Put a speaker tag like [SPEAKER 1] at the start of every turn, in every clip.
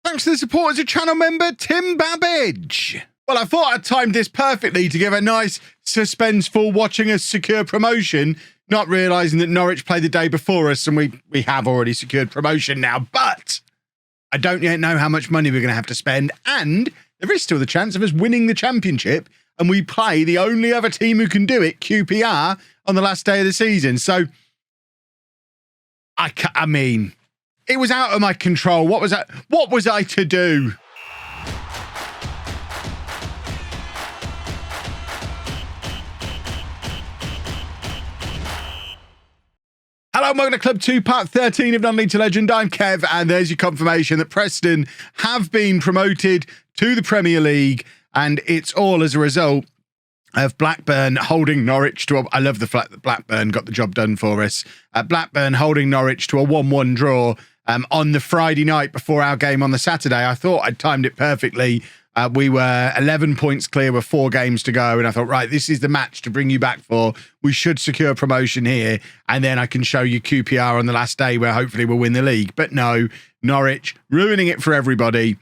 [SPEAKER 1] Thanks to the support as a channel member, Tim Babbage. Well, I thought I'd timed this perfectly to give a nice suspenseful watching us secure promotion, not realising that Norwich played the day before us and we have already secured promotion now. But I don't yet know how much money we're going to have to spend, and there is still the chance of us winning the championship, and we play the only other team who can do it, QPR, on the last day of the season. So, I mean, it was out of my control. What was I to do? Hello, welcome to Club 2, Part 13 of Non-League to Legend. I'm Kev, and there's your confirmation that Preston have been promoted to the Premier League, and it's all as a result of Blackburn holding Norwich to I love the fact that Blackburn got the job done for us. Blackburn holding Norwich to a 1-1 draw on the Friday night before our game on the Saturday. I thought I'd timed it perfectly. We were 11 points clear with 4 games to go, and I thought, right, this is the match to bring you back for. We should secure promotion here, and then I can show you QPR on the last day where hopefully we'll win the league. But no, Norwich ruining it for everybody.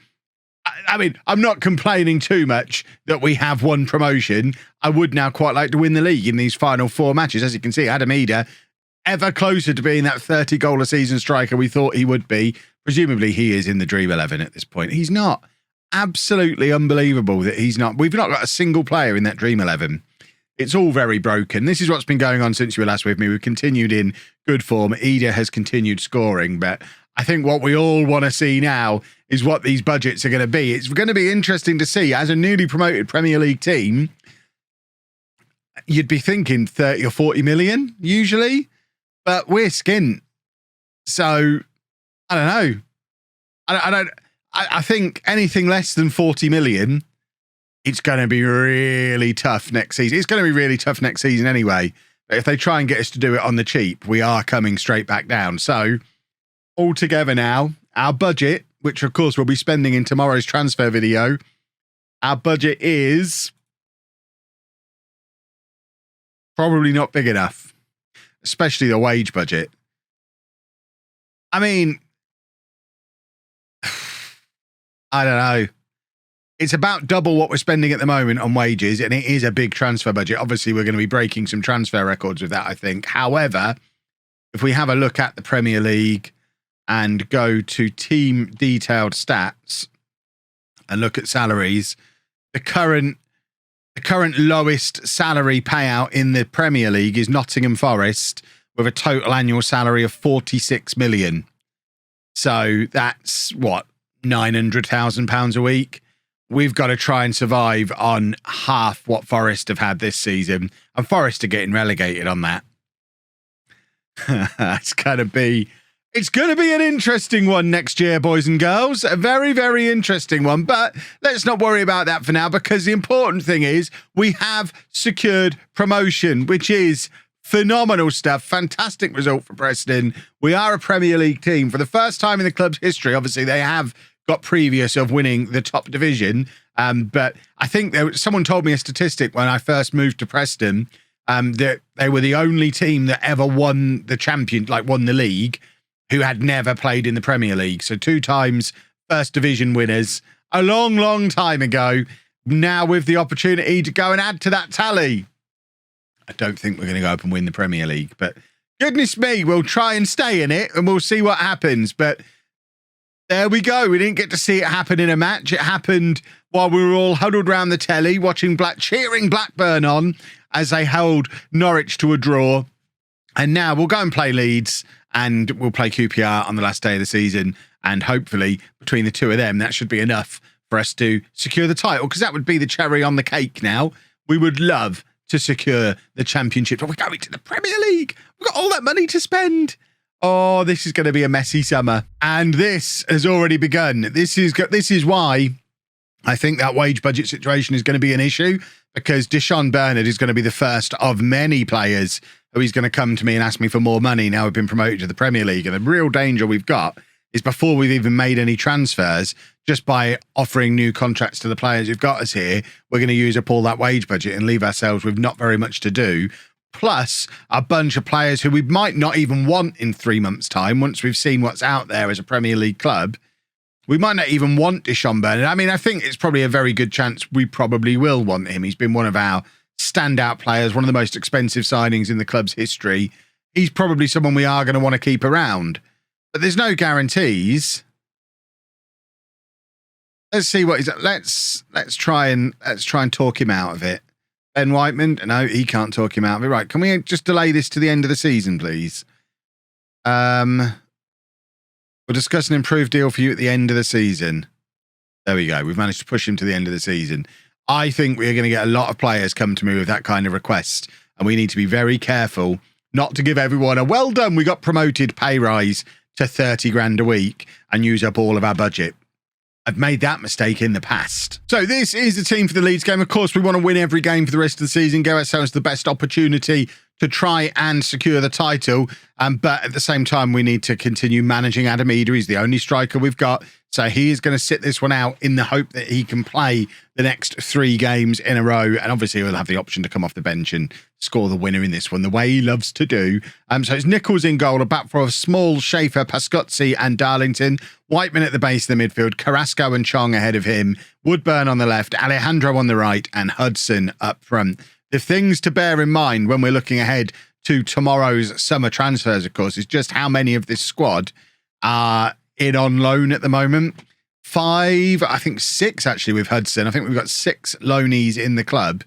[SPEAKER 1] I mean, I'm not complaining too much that we have won promotion. I would now quite like to win the league in these final 4 matches. As you can see, Adam Eder, ever closer to being that 30-goal-a-season striker we thought he would be. Presumably, he is in the Dream 11 at this point. He's not. Absolutely unbelievable that he's not. We've not got a single player in that Dream 11. It's all very broken. This is what's been going on since you were last with me. We've continued in good form. Eder has continued scoring, but I think what we all want to see now is what these budgets are going to be. It's going to be interesting to see. As a newly promoted Premier League team, you'd be thinking 30 or 40 million usually, but we're skint. So, I don't know. I think anything less than 40 million, it's going to be really tough next season. It's going to be really tough next season anyway. But if they try and get us to do it on the cheap, we are coming straight back down. So, all together now, our budget, which of course we'll be spending in tomorrow's transfer video, our budget is probably not big enough, especially the wage budget. I mean, I don't know. It's about double what we're spending at the moment on wages, and it is a big transfer budget. Obviously, we're going to be breaking some transfer records with that, I think. However, if we have a look at the Premier League and go to team detailed stats and look at salaries, the current lowest salary payout in the Premier League is Nottingham Forest with a total annual salary of 46 million. So that's what, £900,000 a week. We've got to try and survive on half what Forest have had this season, and Forest are getting relegated on that. It's going to be an interesting one next year, boys and girls. A very, very interesting one. But let's not worry about that for now, because the important thing is we have secured promotion, which is phenomenal stuff. Fantastic result for Preston. We are a Premier League team for the first time in the club's history. Obviously, they have got previous of winning the top division. But I think someone told me a statistic when I first moved to Preston, that they were the only team that ever won the league, who had never played in the Premier League. So 2 times first division winners a long, long time ago. Now with the opportunity to go and add to that tally. I don't think we're going to go up and win the Premier League, but goodness me, we'll try and stay in it and we'll see what happens. But there we go. We didn't get to see it happen in a match. It happened while we were all huddled around the telly cheering Blackburn on as they held Norwich to a draw. And now we'll go and play Leeds, and we'll play QPR on the last day of the season. And hopefully between the two of them, that should be enough for us to secure the title, because that would be the cherry on the cake now. We would love to secure the championship, but we're going to the Premier League. We've got all that money to spend. Oh, this is going to be a messy summer. And this has already begun. This is why I think that wage budget situation is going to be an issue, because Deshaun Bernard is going to be the first of many players who he's going to come to me and ask me for more money now we've been promoted to the Premier League. And the real danger we've got is before we've even made any transfers, just by offering new contracts to the players who've got us here, we're going to use up all that wage budget and leave ourselves with not very much to do. Plus a bunch of players who we might not even want in 3 months' time, once we've seen what's out there as a Premier League club. We might not even want Deshaun Burnett. I mean, I think it's probably a very good chance we probably will want him. He's been one of our standout players, one of the most expensive signings in the club's history. He's probably someone we are going to want to keep around. But there's no guarantees. Let's see what he's. Let's try and talk him out of it. Ben Whiteman, no, he can't talk him out of it. Right, can we just delay this to the end of the season, please? We'll discuss an improved deal for you at the end of the season. There we go. We've managed to push him to the end of the season. I think we're going to get a lot of players come to me with that kind of request, and we need to be very careful not to give everyone a well done, we got promoted pay rise to 30 grand a week and use up all of our budget. I've made that mistake in the past. So this is the team for the Leeds game. Of course, we want to win every game for the rest of the season, give ourselves the best opportunity to try and secure the title. But at the same time, we need to continue managing Adam Eder. He's the only striker we've got. So he is going to sit this one out in the hope that he can play the next 3 games in a row. And obviously, he'll have the option to come off the bench and score the winner in this one, the way he loves to do. So it's Nichols in goal, a back for a small Schaefer, Pascozzi and Darlington. Whiteman at the base of the midfield, Carrasco and Chong ahead of him, Woodburn on the left, Alejandro on the right, and Hudson up front. The things to bear in mind when we're looking ahead to tomorrow's summer transfers, of course, is just how many of this squad are in on loan at the moment. 5, I think 6 actually with Hudson. I think we've got 6 loanees in the club.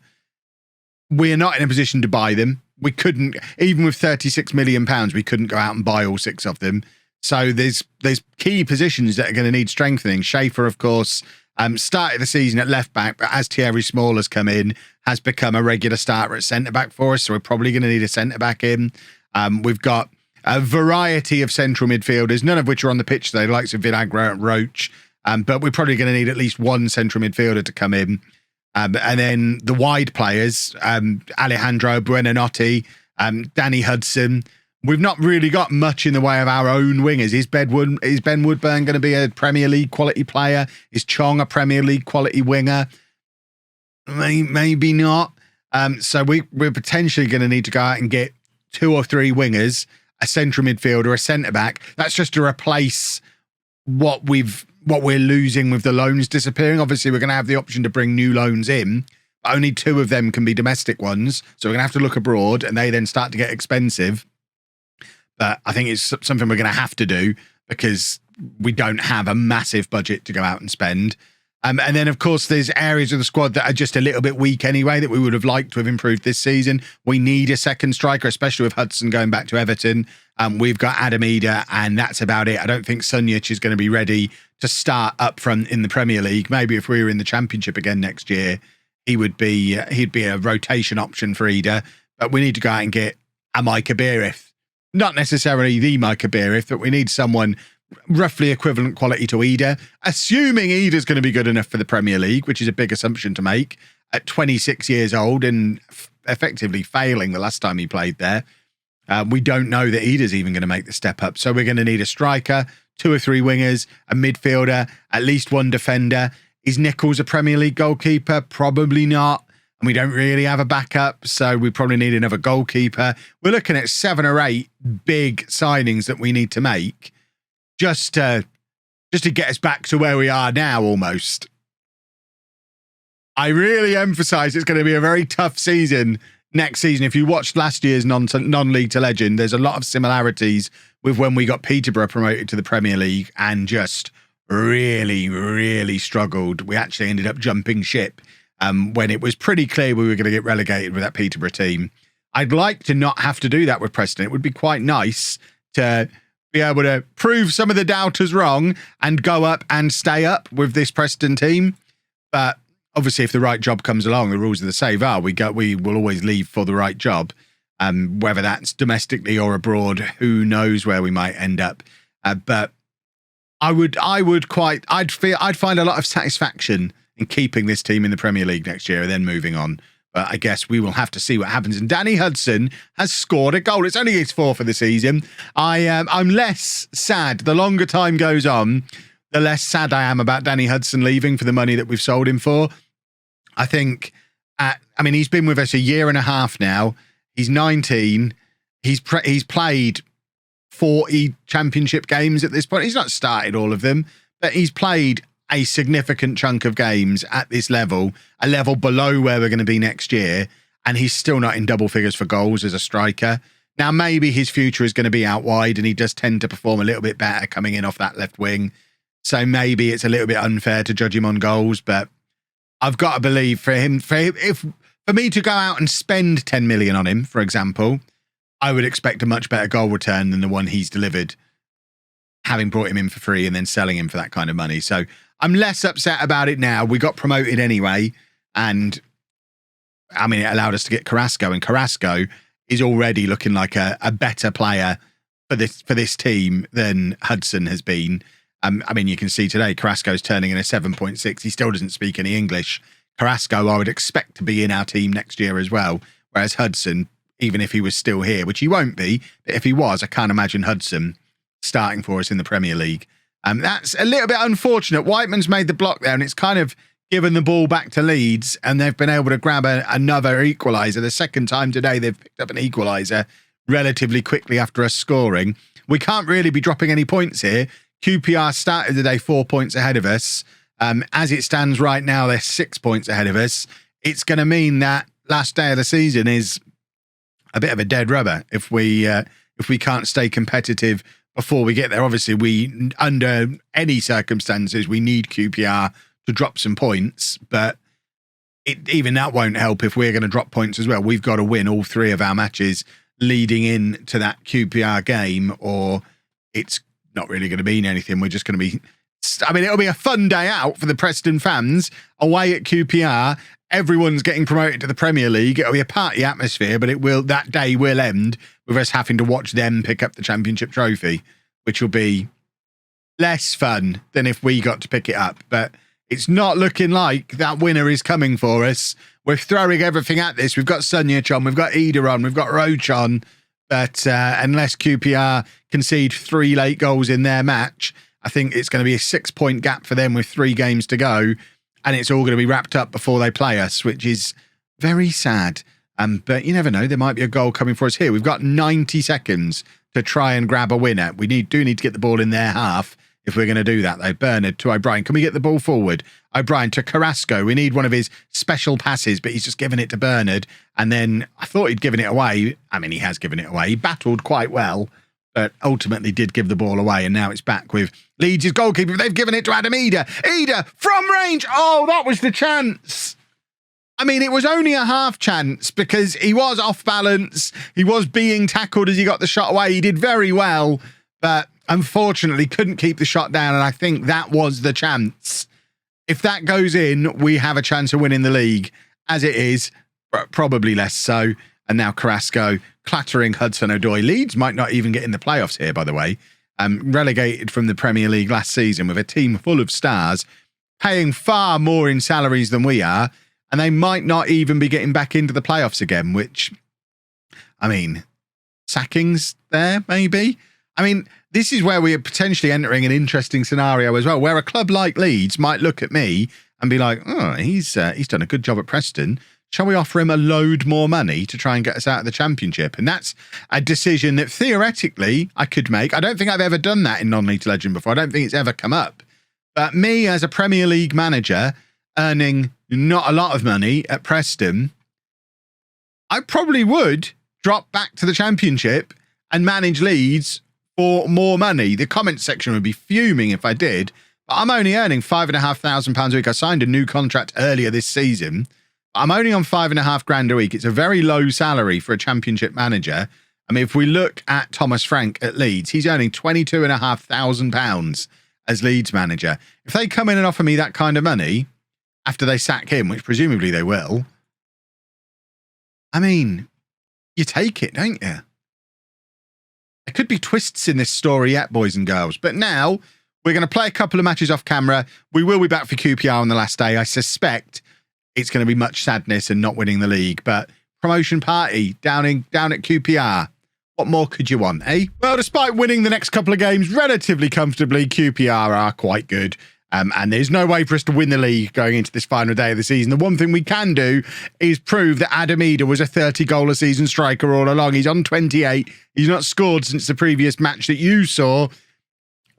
[SPEAKER 1] We're not in a position to buy them. We couldn't, even with £36 million, we couldn't go out and buy all 6 of them. So there's key positions that are going to need strengthening. Schaefer, of course, started the season at left back, but as Thierry Small has come in, has become a regular starter at centre back for us. So we're probably going to need a centre back in. We've got a variety of central midfielders, none of which are on the pitch today, the likes of Vinagre and Roach. But we're probably going to need at least one central midfielder to come in. And then the wide players, Alejandro Buonanotte, Danny Hudson. We've not really got much in the way of our own wingers. Is Ben Woodburn going to be a Premier League quality player? Is Chong a Premier League quality winger? Maybe not. So we're potentially going to need to go out and get 2 or 3 wingers, a central midfielder, a centre back. That's just to replace what we're losing with the loans disappearing. Obviously, we're going to have the option to bring new loans in. But only 2 of them can be domestic ones. So we're going to have to look abroad, and they then start to get expensive. But I think it's something we're going to have to do because we don't have a massive budget to go out and spend. And then, of course, there's areas of the squad that are just a little bit weak anyway that we would have liked to have improved this season. We need a second striker, especially with Hudson going back to Everton. We've got Adam Eder, and that's about it. I don't think Sunjic is going to be ready to start up front in the Premier League. Maybe if we were in the Championship again next year, he'd be a rotation option for Eder. But we need to go out and get a Micah Beerith. Not necessarily the Micah Beerith, but we need someone roughly equivalent quality to Eder, assuming Eder's going to be good enough for the Premier League, which is a big assumption to make, at 26 years old and effectively failing the last time he played there. We don't know that Eder's even going to make the step up. So we're going to need a striker, 2 or 3 wingers, a midfielder, at least 1 defender. Is Nichols a Premier League goalkeeper? Probably not. And we don't really have a backup, so we probably need another goalkeeper. We're looking at 7 or 8 big signings that we need to make just to get us back to where we are now almost. I really emphasize it's going to be a very tough season next season. If you watched last year's non-league to legend, there's a lot of similarities with when we got Peterborough promoted to the Premier League and just really, really struggled. We actually ended up jumping ship when it was pretty clear we were going to get relegated with that Peterborough team. I'd like to not have to do that with Preston. It would be quite nice to be able to prove some of the doubters wrong and go up and stay up with this Preston team. But obviously, if the right job comes along, the rules of the save are we will always leave for the right job. Whether that's domestically or abroad, who knows where we might end up. But I'd find a lot of satisfaction in keeping this team in the Premier League next year and then moving on. But I guess we will have to see what happens. And Danny Hudson has scored a goal. It's only his 4th for the season. I'm less sad. The longer time goes on, the less sad I am about Danny Hudson leaving for the money that we've sold him for. I think, he's been with us a year and a half now. He's 19. He's played 40 championship games at this point. He's not started all of them, that he's played a significant chunk of games at this level, a level below where we're going to be next year, and he's still not in double figures for goals as a striker. Now, maybe his future is going to be out wide, and he does tend to perform a little bit better coming in off that left wing. So maybe it's a little bit unfair to judge him on goals, but I've got to believe for me to go out and spend 10 million on him, for example, I would expect a much better goal return than the one he's delivered, having brought him in for free and then selling him for that kind of money. So I'm less upset about it now. We got promoted anyway, and I mean, it allowed us to get Carrasco, and Carrasco is already looking like a better player for this team than Hudson has been. I mean, you can see today Carrasco's turning in a 7.6. He still doesn't speak any English. Carrasco, I would expect to be in our team next year as well, whereas Hudson, even if he was still here, which he won't be, but if he was, I can't imagine Hudson starting for us in the Premier League. That's a little bit unfortunate. Whiteman's made the block there, and it's kind of given the ball back to Leeds, and they've been able to grab another equaliser. The second time today they've picked up an equaliser relatively quickly after us scoring. We can't really be dropping any points here. QPR started the day 4 points ahead of us. As it stands right now, they're 6 points ahead of us. It's going to mean that last day of the season is a bit of a dead rubber if we can't stay competitive before we get there. Obviously, we, under any circumstances, we need QPR to drop some points, but even that won't help if we're going to drop points as well. We've got to win all three of our matches leading in to that QPR game, or it's not really going to mean anything. We're just going to be, I mean, it'll be a fun day out for the Preston fans away at QPR. Everyone's getting promoted to the Premier League. It'll be a party atmosphere, but that day will end with us having to watch them pick up the Championship trophy, which will be less fun than if we got to pick it up. But it's not looking like that winner is coming for us. We're throwing everything at this. We've got Sunjic on, we've got Ida on, we've got Roach on. But unless QPR concede 3 late goals in their match, I think it's going to be a 6-point gap for them with 3 games to go. And it's all going to be wrapped up before they play us, which is very sad. But you never know. There might be a goal coming for us here. We've got 90 seconds to try and grab a winner. We do need to get the ball in their half if we're going to do that, though. Bernard to O'Brien. Can we get the ball forward? O'Brien to Carrasco. We need one of his special passes, but he's just given it to Bernard. And then I thought he'd given it away. I mean, he has given it away. He battled quite well, but ultimately did give the ball away. And now it's back with Leeds' goalkeeper. They've given it to Adam Ida. Ida from range. Oh, that was the chance. I mean, it was only a half chance because he was off balance. He was being tackled as he got the shot away. He did very well, but unfortunately couldn't keep the shot down. And I think that was the chance. If that goes in, we have a chance of winning the league. As it is, probably less so. And now Carrasco clattering Hudson-Odoi. Leeds might not even get in the playoffs here, by the way. Relegated from the Premier League last season with a team full of stars, paying far more in salaries than we are. And they might not even be getting back into the playoffs again, which, I mean, sackings there, maybe? I mean, this is where we are potentially entering an interesting scenario as well, where a club like Leeds might look at me and be like, oh, he's done a good job at Preston. Shall we offer him a load more money to try and get us out of the Championship? And that's a decision that theoretically I could make. I don't think I've ever done that in Non-League Legend before. I don't think it's ever come up. But me as a Premier League manager earning not a lot of money at Preston, I probably would drop back to the Championship and manage Leeds for more money. The comment section would be fuming if I did, but I'm only earning £5,500 a week. I signed a new contract earlier this season. I'm only on £5,500 a week. It's a very low salary for a Championship manager. I mean, if we look at Thomas Frank at Leeds, he's earning £22,500 as Leeds manager. If they come in and offer me that kind of money after they sack him, which presumably they will, I mean, you take it, don't you? There could be twists in this story yet, boys and girls. But now we're going to play a couple of matches off camera. We will be back for QPR on the last day. I suspect it's going to be much sadness and not winning the league. But promotion party down at QPR. What more could you want, eh? Well, despite winning the next couple of games relatively comfortably, QPR are quite good. And there's no way for us to win the league going into this final day of the season. The one thing we can do is prove that Adam Ida was a 30-goal-a-season striker all along. He's on 28. He's not scored since the previous match that you saw.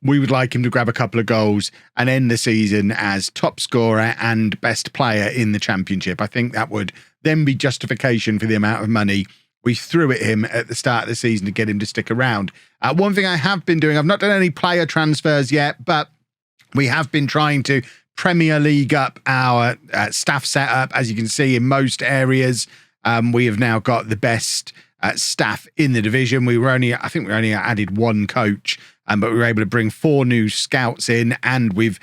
[SPEAKER 1] we would like him to grab a couple of goals and end the season as top scorer and best player in the championship. I think that would then be justification for the amount of money we threw at him at the start of the season to get him to stick around. One thing I have been doing, I've not done any player transfers yet, but we have been trying to Premier League up our staff setup. As you can see, in most areas, we have now got the best staff in the division. I think we only added one coach, but we were able to bring 4 new scouts in, and we've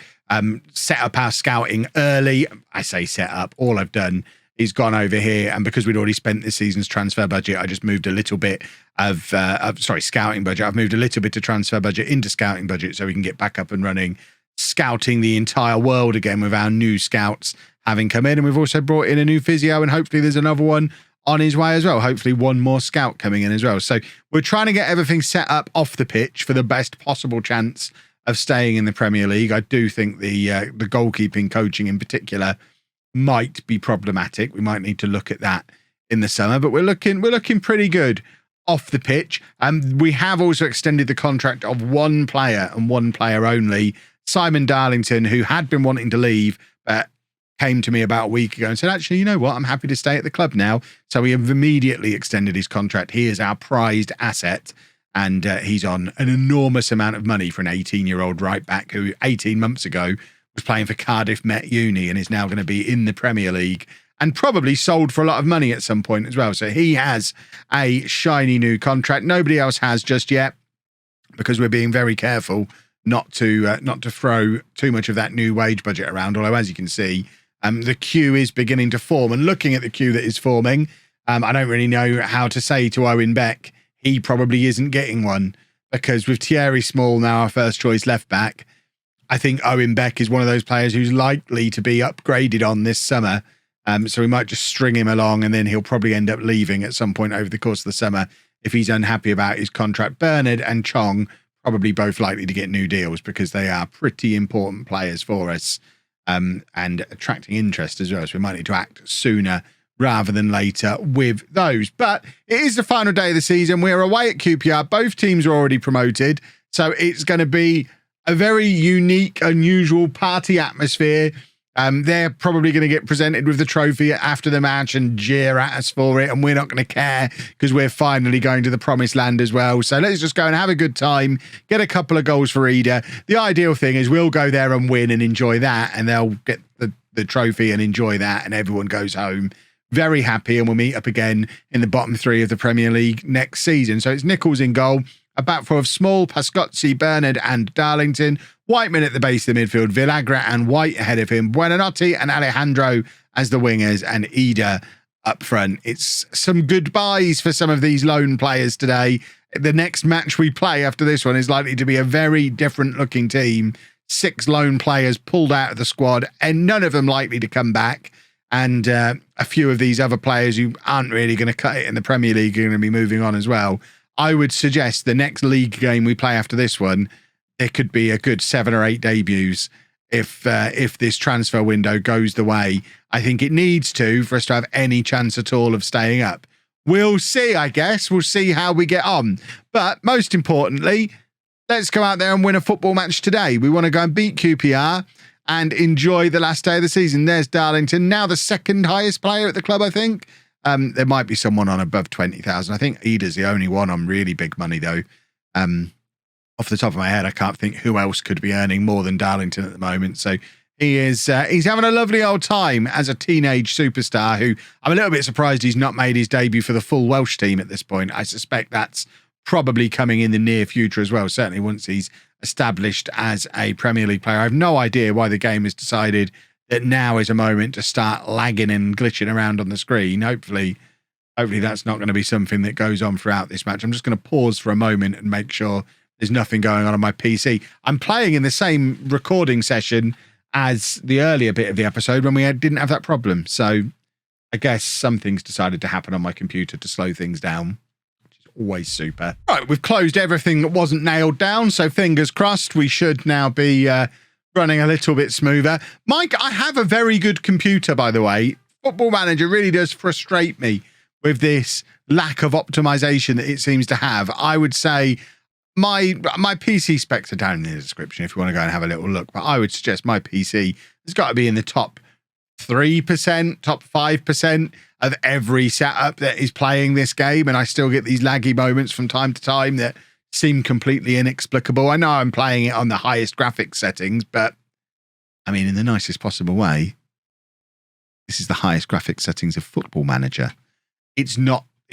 [SPEAKER 1] set up our scouting early. I say set up, all I've done is gone over here, and because we'd already spent this season's transfer budget, I just moved a little bit of scouting budget. I've moved a little bit of transfer budget into scouting budget so we can get back up and running, scouting the entire world again with our new scouts having come in. And we've also brought in a new physio, and hopefully there's another one on his way as well. Hopefully one more scout coming in as well. So we're trying to get everything set up off the pitch for the best possible chance of staying in the Premier League. I do think the goalkeeping coaching in particular might be problematic. We might need to look at that in the summer, but we're looking pretty good off the pitch. We have also extended the contract of one player and one player only, Simon Darlington, who had been wanting to leave, but came to me about a week ago and said, actually, you know what? I'm happy to stay at the club now. So we have immediately extended his contract. He is our prized asset, and he's on an enormous amount of money for an 18-year-old right back who 18 months ago was playing for Cardiff Met Uni and is now going to be in the Premier League and probably sold for a lot of money at some point as well. So he has a shiny new contract. Nobody else has just yet, because we're being very careful not to throw too much of that new wage budget around. Although, as you can see, the queue is beginning to form. And looking at the queue that is forming, I don't really know how to say to Owen Beck, he probably isn't getting one, because with Thierry Small now our first choice left back, I think Owen Beck is one of those players who's likely to be upgraded on this summer. So we might just string him along, and then he'll probably end up leaving at some point over the course of the summer if he's unhappy about his contract. Bernard and Chong probably both likely to get new deals, because they are pretty important players for us, and attracting interest as well. So we might need to act sooner rather than later with those. But it is the final day of the season. We're away at QPR. Both teams are already promoted. So it's going to be a very unique, unusual party atmosphere. They're probably going to get presented with the trophy after the match and jeer at us for it, and we're not going to care because we're finally going to the promised land as well. So let's just go and have a good time, get a couple of goals for Ida. The ideal thing is we'll go there and win and enjoy that, and they'll get the trophy and enjoy that, and everyone goes home very happy, and we'll meet up again in the bottom 3 of the Premier League next season. So it's Nichols in goal, a back four of Small, Pascozzi, Bernard and Darlington. Whiteman at the base of the midfield, Villagra and White ahead of him, Buonanotte and Alejandro as the wingers, and Ida up front. It's some goodbyes for some of these lone players today. The next match we play after this one is likely to be a very different looking team. 6 lone players pulled out of the squad, and none of them likely to come back. And a few of these other players who aren't really going to cut it in the Premier League are going to be moving on as well. I would suggest the next league game we play after this one, there could be a good 7 or 8 debuts if this transfer window goes the way I think it needs to, for us to have any chance at all of staying up. We'll see, I guess. We'll see how we get on. But most importantly, let's go out there and win a football match today. We want to go and beat QPR and enjoy the last day of the season. There's Darlington, now the second highest player at the club, I think. There might be someone on above 20,000. I think Ida's the only one on really big money, though. Off the top of my head, I can't think who else could be earning more than Darlington at the moment. So he's having a lovely old time as a teenage superstar, who I'm a little bit surprised he's not made his debut for the full Welsh team at this point. I suspect that's probably coming in the near future as well, certainly once he's established as a Premier League player. I have no idea why the game has decided that now is a moment to start lagging and glitching around on the screen. Hopefully that's not going to be something that goes on throughout this match. I'm just going to pause for a moment and make sure there's nothing going on my PC. I'm playing in the same recording session as the earlier bit of the episode when we didn't have that problem. So I guess something's decided to happen on my computer to slow things down, which is always super. Right, we've closed everything that wasn't nailed down, so fingers crossed we should now be running a little bit smoother. Mike, I have a very good computer, by the way. Football Manager really does frustrate me with this lack of optimization that it seems to have. I would say my PC specs are down in the description if you want to go and have a little look. But I would suggest my PC has got to be in the top 3%, top 5% of every setup that is playing this game. And I still get these laggy moments from time to time that seem completely inexplicable. I know I'm playing it on the highest graphics settings, but I mean, in the nicest possible way, this is the highest graphics settings of Football Manager. It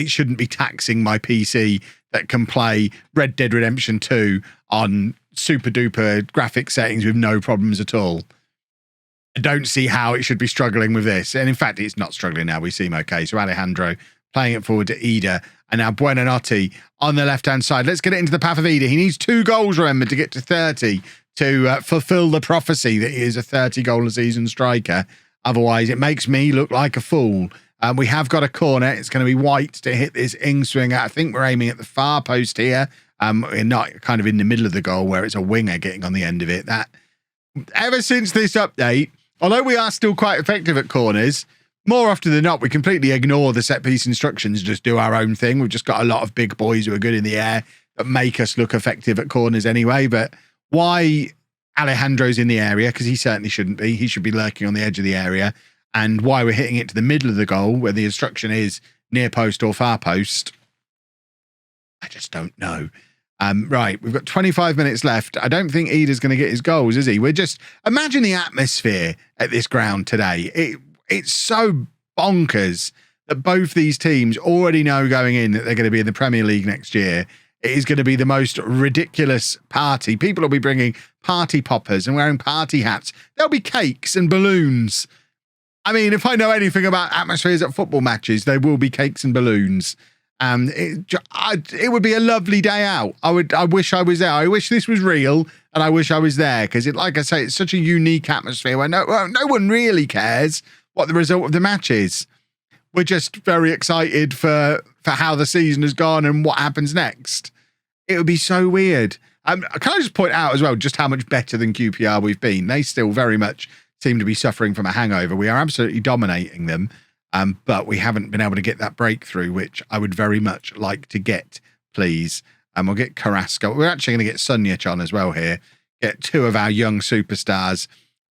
[SPEAKER 1] shouldn't be taxing my PC that can play Red Dead Redemption 2 on super duper graphics settings with no problems at all. I don't see how it should be struggling with this. And in fact, it's not struggling now. We seem okay. So Alejandro playing it forward to Ida. And now Buonanotte on the left-hand side. Let's get it into the path of Ida. He needs 2 goals, remember, to get to 30 to fulfill the prophecy that he is a 30-goal-a-season striker. Otherwise, it makes me look like a fool. We have got a corner. It's going to be White to hit this in-swinger. I think we're aiming at the far post here. We're not kind of in the middle of the goal where it's a winger getting on the end of it. That ever since this update, although we are still quite effective at corners, more often than not, we completely ignore the set-piece instructions, just do our own thing. We've just got a lot of big boys who are good in the air that make us look effective at corners anyway. But why Alejandro's in the area, because he certainly shouldn't be. He should be lurking on the edge of the area. And why we're hitting it to the middle of the goal, where the instruction is near post or far post, I just don't know. Right, we've got 25 minutes left. I don't think Ida's going to get his goals, is he? We're just... Imagine the atmosphere at this ground today. It's so bonkers that both these teams already know going in that they're going to be in the Premier League next year. It is going to be the most ridiculous party. People will be bringing party poppers and wearing party hats. There'll be cakes and balloons. I mean, if I know anything about atmospheres at football matches, there will be cakes and balloons. It would be a lovely day out. I wish I was there. I wish this was real, and I wish I was there because, like I say, it's such a unique atmosphere where no one really cares what the result of the match is. We're just very excited for how the season has gone and what happens next. It would be so weird. Can I just point out as well just how much better than QPR we've been? They still very much seem to be suffering from a hangover. We are absolutely dominating them, but we haven't been able to get that breakthrough, which I would very much like to get, please. And we'll get Carrasco. We're actually going to get Sunjic on as well here. Get 2 of our young superstars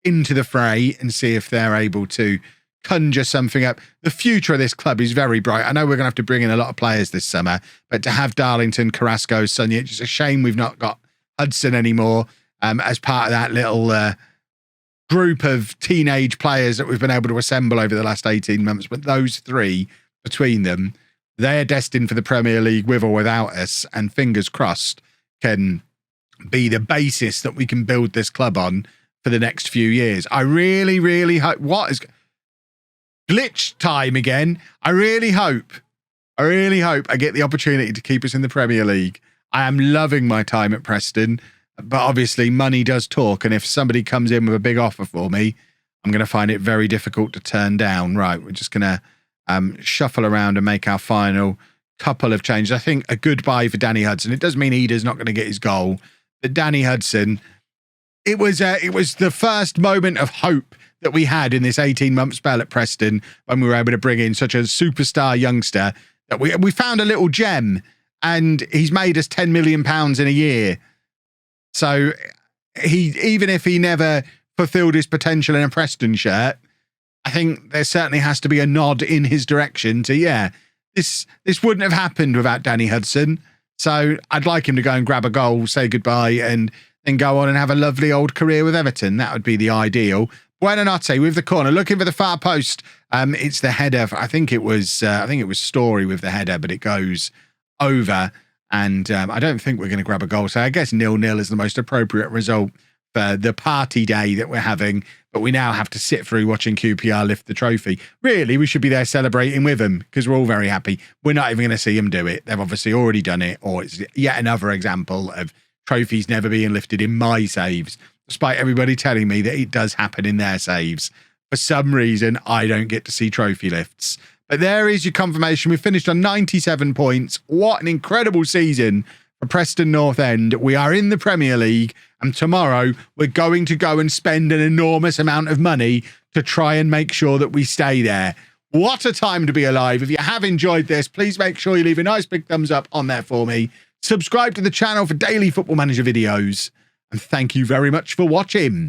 [SPEAKER 1] into the fray and see if they're able to conjure something up. The future of this club is very bright. I know we're going to have to bring in a lot of players this summer, but to have Darlington, Carrasco, Sunjic, it's a shame we've not got Hudson anymore as part of that little group of teenage players that we've been able to assemble over the last 18 months. But those 3 between them, they're destined for the Premier League with or without us, and fingers crossed can be the basis that we can build this club on for the next few years. I really, really hope... What is... Glitch time again. I really hope I get the opportunity to keep us in the Premier League. I am loving my time at Preston, but obviously money does talk, and if somebody comes in with a big offer for me, I'm going to find it very difficult to turn down. Right, we're just going to shuffle around and make our final couple of changes. I think a goodbye for Danny Hudson. It does mean Ida's not going to get his goal, but Danny Hudson, it was the first moment of hope that we had in this 18-month spell at Preston when we were able to bring in such a superstar youngster that we found a little gem, and he's made us £10 million in a year. So even if he never fulfilled his potential in a Preston shirt, I think there certainly has to be a nod in his direction to, this wouldn't have happened without Danny Hudson. So I'd like him to go and grab a goal, say goodbye, and then go on and have a lovely old career with Everton. That would be the ideal. Buonanotte with the corner, looking for the far post. It's the header. I think it was Story with the header, but it goes over. And I don't think we're going to grab a goal. So I guess 0-0 is the most appropriate result for the party day that we're having. But we now have to sit through watching QPR lift the trophy. Really, we should be there celebrating with them because we're all very happy. We're not even going to see them do it. They've obviously already done it, or it's yet another example of trophies never being lifted in my saves, despite everybody telling me that it does happen in their saves. For some reason, I don't get to see trophy lifts. But there is your confirmation. We finished on 97 points. What an incredible season for Preston North End. We are in the Premier League, and tomorrow we're going to go and spend an enormous amount of money to try and make sure that we stay there. What a time to be alive. If you have enjoyed this, please make sure you leave a nice big thumbs up on there for me. Subscribe to the channel for daily Football Manager videos. And thank you very much for watching.